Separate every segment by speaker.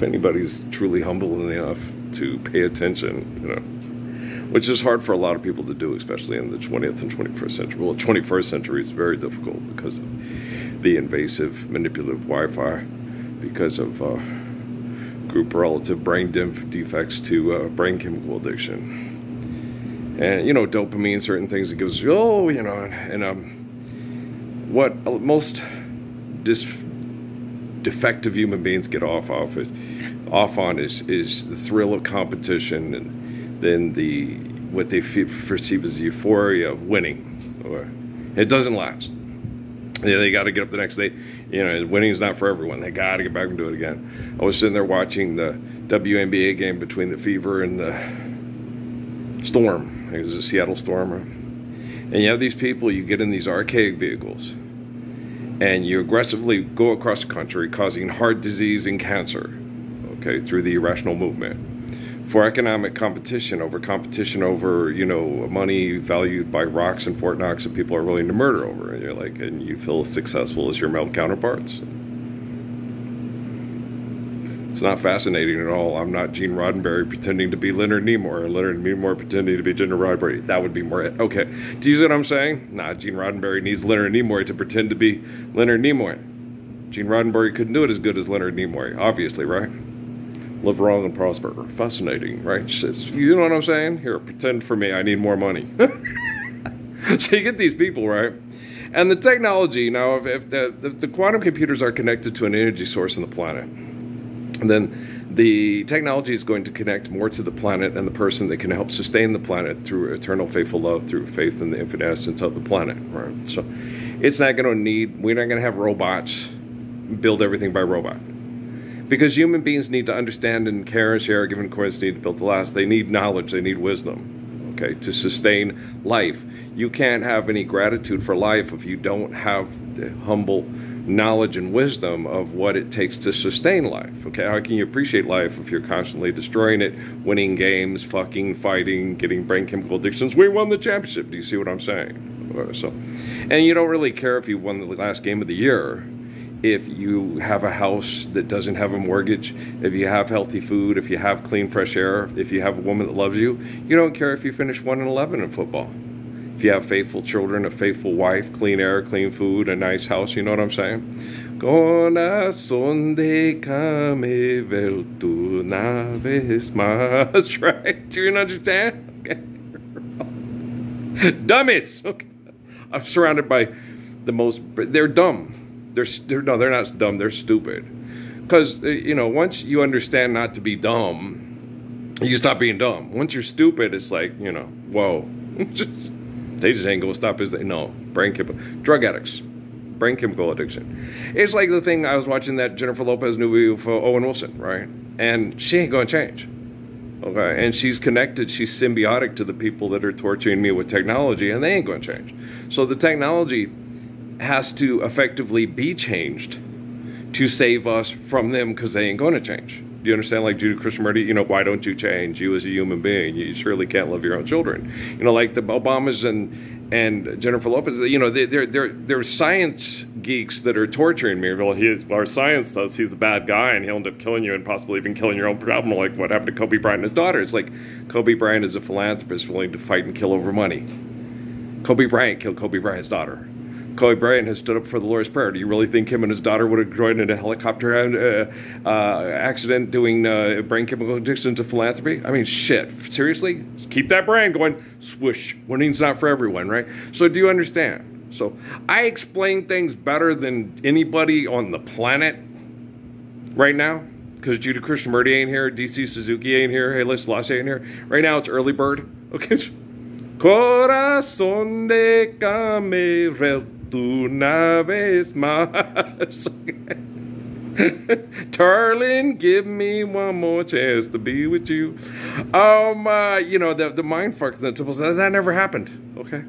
Speaker 1: If anybody's truly humble enough to pay attention, which is hard for a lot of people to do, especially in the 20th and 21st century. Well, the 21st century is very difficult because of the invasive, manipulative Wi-Fi, because of group relative brain defects to brain chemical addiction. And, dopamine, certain things it gives, what most defective human beings get off on is the thrill of competition, and then what they perceive as the euphoria of winning. It doesn't last. They got to get up the next day. Winning is not for everyone. They got to get back and do it again. I was sitting there watching the WNBA game between the Fever and the Storm. It was the Seattle Storm. And you have these people, you get in these archaic vehicles, and you aggressively go across the country causing heart disease and cancer, through the irrational movement. For economic competition over, money valued by rocks in Fort Knox that people are willing to murder over. And you're like, and you feel as successful as your male counterparts. It's not fascinating at all. I'm not Gene Roddenberry pretending to be Leonard Nimoy, or Leonard Nimoy pretending to be Gene Roddenberry. That would be more it. Okay. Do you see what I'm saying? Nah, Gene Roddenberry needs Leonard Nimoy to pretend to be Leonard Nimoy. Gene Roddenberry couldn't do it as good as Leonard Nimoy, obviously, right? Live long and prosper. Fascinating, right? You know what I'm saying? Here, pretend for me. I need more money. So you get these people, right? And the technology, now, if the quantum computers are connected to an energy source on the planet, then the technology is going to connect more to the planet and the person that can help sustain the planet through eternal faithful love, through faith in the infinite essence of the planet, right? So it's not going to we're not going to have robots build everything by robot. Because human beings need to understand and care and share, given coins need to build to last. They need knowledge, they need wisdom, to sustain life. You can't have any gratitude for life if you don't have the humble knowledge and wisdom of what it takes to sustain life. How can you appreciate life if you're constantly destroying it, winning games, fucking, fighting, getting brain chemical addictions? We won the championship. Do you see what I'm saying? And you don't really care if you won the last game of the year, if you have a house that doesn't have a mortgage, if you have healthy food, if you have clean, fresh air, if you have a woman that loves you. You don't care if you finish 1-11 in football. If you have faithful children, a faithful wife, clean air, clean food, a nice house, you know what I'm saying? Corazón de camel, tu una vez más, right? Do you understand? Okay. Dummies! Okay. I'm surrounded by they're dumb. They're not dumb, they're stupid. Because, once you understand not to be dumb, you stop being dumb. Once you're stupid, it's like, whoa. They just ain't gonna stop, brain chemical, drug addicts, brain chemical addiction. It's like the thing, I was watching that Jennifer Lopez movie for Owen Wilson, right? And she ain't gonna change. And she's connected, she's symbiotic to the people that are torturing me with technology, and they ain't gonna change. So the technology has to effectively be changed to save us from them, because they ain't going to change. Do you understand? Like Judy Krishnamurti, why don't you change? You as a human being, you surely can't love your own children. Like the Obamas and Jennifer Lopez, they're science geeks that are torturing me. Well, our science says he's a bad guy and he'll end up killing you and possibly even killing your own problem, like what happened to Kobe Bryant and his daughter. It's like Kobe Bryant is a philanthropist willing to fight and kill over money. Kobe Bryant killed Kobe Bryant's daughter. Kobe Bryant has stood up for the Lord's Prayer. Do you really think him and his daughter would have joined in a helicopter accident doing brain chemical addiction to philanthropy? I mean, shit. Seriously? Keep that brain going. Swoosh. Winning's not for everyone, right? So do you understand? So I explain things better than anybody on the planet right now, because Judy Krishnamurti ain't here, DC Suzuki ain't here, Haile Selassie ain't here. Right now it's early bird. Okay. Corazón de camel, una vez más. Darling, give me one more chance to be with you. The mind fuck, that never happened, okay?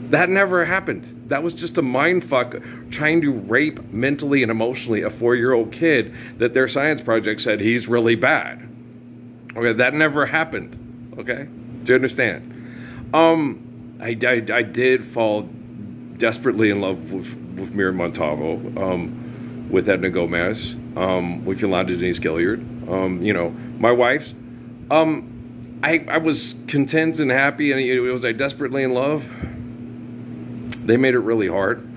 Speaker 1: That never happened. That was just a mind fuck trying to rape mentally and emotionally a 4-year-old kid that their science project said he's really bad. Okay, that never happened, okay? Do you understand? I did fall desperately in love with Mira Montalvo, with Edna Gomez. We feel on to Denise Gilliard. You know, my wife's. I was content and happy, and was I desperately in love? They made it really hard.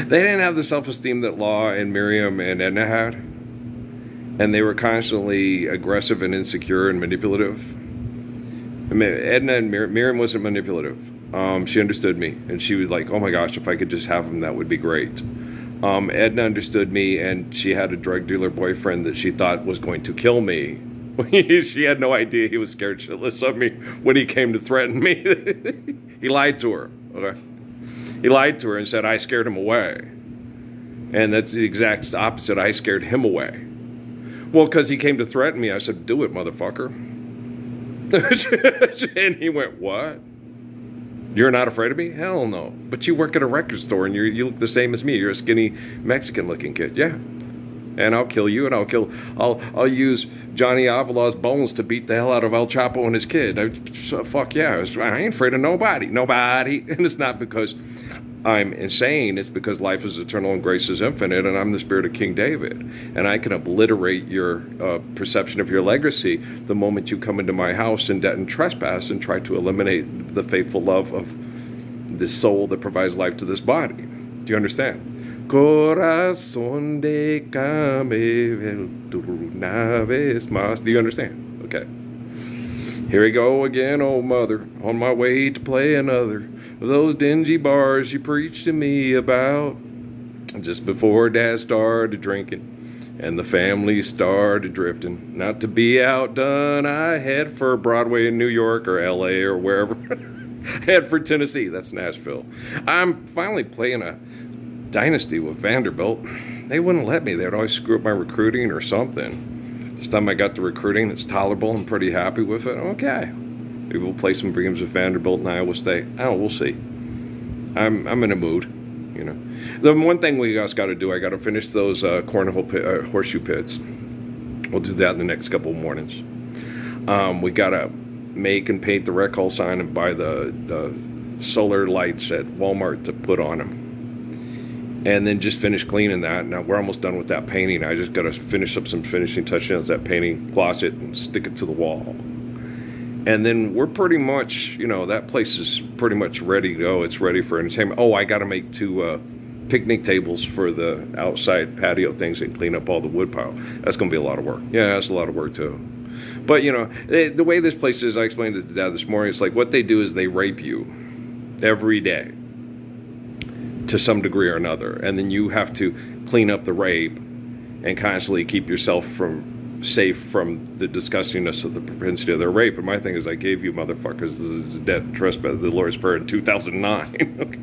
Speaker 1: They didn't have the self-esteem that Law and Miriam and Edna had. And they were constantly aggressive and insecure and manipulative. Edna and Miriam wasn't manipulative. She understood me. And she was like, oh my gosh, if I could just have him, that would be great. Edna understood me, and she had a drug dealer boyfriend that she thought was going to kill me. She had no idea he was scared shitless of me when he came to threaten me. He lied to her, okay? He lied to her and said, I scared him away. And that's the exact opposite. I scared him away. Well, because he came to threaten me, I said, do it, motherfucker. And he went, what? You're not afraid of me? Hell no. But you work at a record store and you look the same as me. You're a skinny Mexican-looking kid. Yeah. And I'll kill you, and I'll use Johnny Avila's bones to beat the hell out of El Chapo and his kid. Fuck yeah. I ain't afraid of nobody. Nobody. And it's not because I'm insane. It's because life is eternal and grace is infinite, and I'm the spirit of King David. And I can obliterate your perception of your legacy the moment you come into my house in debt and trespass and try to eliminate the faithful love of the soul that provides life to this body. Do you understand? Corazón de camel, una vez más. Do you understand? Okay. Here we go again, old mother, on my way to play another of those dingy bars you preached to me about. Just before Dad started drinking and the family started drifting. Not to be outdone, I head for Broadway in New York or L.A. or wherever. Head for Tennessee. That's Nashville. I'm finally playing a dynasty with Vanderbilt. They wouldn't let me. They would always screw up my recruiting or something. This time I got the recruiting that's tolerable. I'm pretty happy with it. Okay. Maybe we'll play some games with Vanderbilt and Iowa State. Oh, we'll see. I'm in a mood, you know. The one thing we guys got to do, I got to finish those cornhole horseshoe pits. We'll do that in the next couple of mornings. We got to make and paint the rec hall sign and buy the solar lights at Walmart to put on them. And then just finish cleaning that. Now, we're almost done with that painting. I just got to finish up some finishing touches that painting, gloss it, and stick it to the wall. And then we're pretty much, you know, that place is pretty much ready to go. It's ready for entertainment. Oh, I got to make 2 picnic tables for the outside patio things and clean up all the wood pile. That's going to be a lot of work. Yeah, that's a lot of work, too. But, you know, the way this place is, I explained it to Dad this morning, it's like what they do is they rape you every day, to some degree or another, and then you have to clean up the rape and constantly keep yourself safe from the disgustingness of the propensity of their rape. And my thing is, I gave you motherfuckers the debt trespass, the Lord's Prayer in 2009. Okay.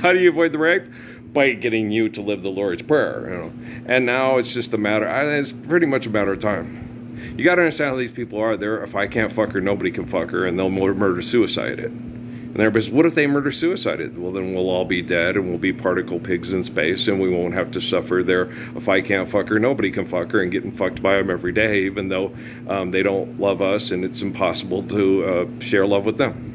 Speaker 1: How do you avoid the rape? By getting you to live the Lord's Prayer, you know. And now it's just a matter. It's pretty much a matter of time. You got to understand how these people are. There, if I can't fuck her, nobody can fuck her, and they'll murder suicide it. And everybody's, what if they murder suicide? Well, then we'll all be dead and we'll be particle pigs in space and we won't have to suffer there. If I can't fuck her, nobody can fuck her, and getting fucked by them every day, even though they don't love us and it's impossible to share love with them.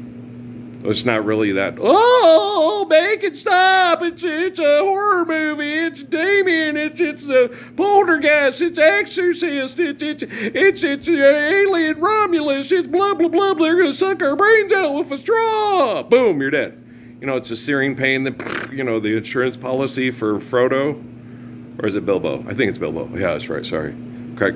Speaker 1: It's not really that, oh, make it stop. It's a horror movie. It's Damien. It's the Poltergeist. It's Exorcist. It's Alien Romulus. It's blah, blah, blah. They're going to suck our brains out with a straw. Boom, you're dead. You know, it's a searing pain that, you know, the insurance policy for Frodo. Or is it Bilbo? I think it's Bilbo. Yeah, that's right. Sorry.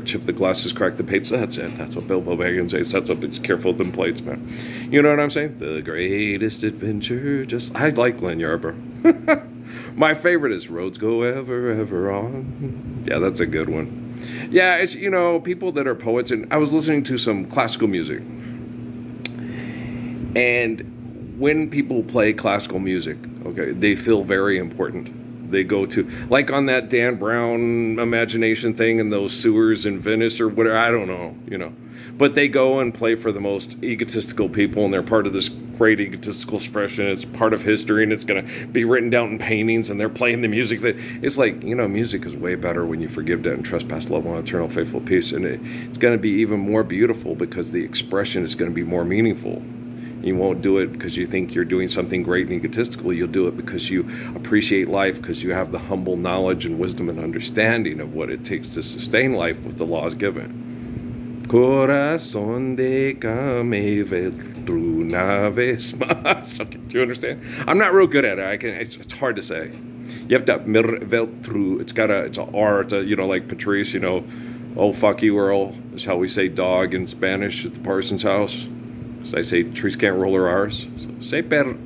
Speaker 1: Chip the glasses, crack the plates. That's it. That's what Bilbo Baggins says. That's what it's careful with them plates, man. You know what I'm saying? The greatest adventure. I like Glenn Yarbrough. My favorite is Roads Go Ever, Ever On. Yeah, that's a good one. Yeah, it's, you know, people that are poets. And I was listening to some classical music. And when people play classical music, okay, they feel very important. They go to, like on that Dan Brown imagination thing in those sewers in Venice or whatever, I don't know, you know. But they go and play for the most egotistical people, and they're part of this great egotistical expression. It's part of history, and it's going to be written down in paintings, and they're playing the music. It's like, you know, music is way better when you forgive debt and trespass, love one, eternal, faithful peace. And it's going to be even more beautiful because the expression is going to be more meaningful. You won't do it because you think you're doing something great and egotistical. You'll do it because you appreciate life, because you have the humble knowledge and wisdom and understanding of what it takes to sustain life with the laws given. Corazón de came vetru naves mas. Okay, do you understand? I'm not real good at it. It's hard to say. You have to veltru. It's an R. It's a, like Patrice. Oh fuck you, Earl is how we say dog in Spanish at the Parsons house. I say trees can't roll her R's. So say perro.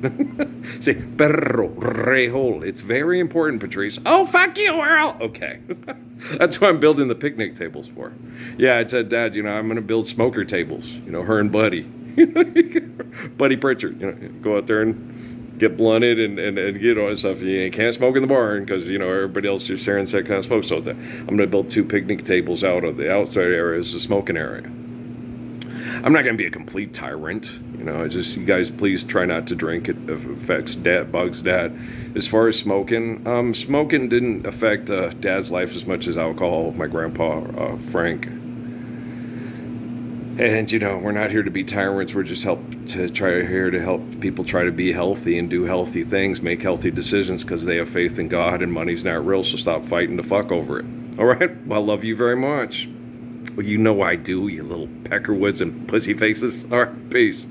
Speaker 1: Say perro, rejol. It's very important, Patrice. Oh, fuck you, Earl. Okay. That's what I'm building the picnic tables for. Yeah, I said, Dad, I'm going to build smoker tables. Her and Buddy. Buddy Pritchard. Go out there and get blunted and stuff. You can't smoke in the barn because, everybody else just sharing that kind of smoke. So I'm going to build 2 picnic tables out of the outside area as the smoking area. I'm not going to be a complete tyrant. You guys please try not to drink. It affects bugs Dad. As far as smoking, smoking didn't affect Dad's life as much as alcohol with my grandpa, Frank. And, we're not here to be tyrants. We're just here to help people try to be healthy and do healthy things, make healthy decisions because they have faith in God and money's not real, so stop fighting the fuck over it. All right? Well, I love you very much. Well, I do, you little peckerwoods and pussy faces. All right, peace.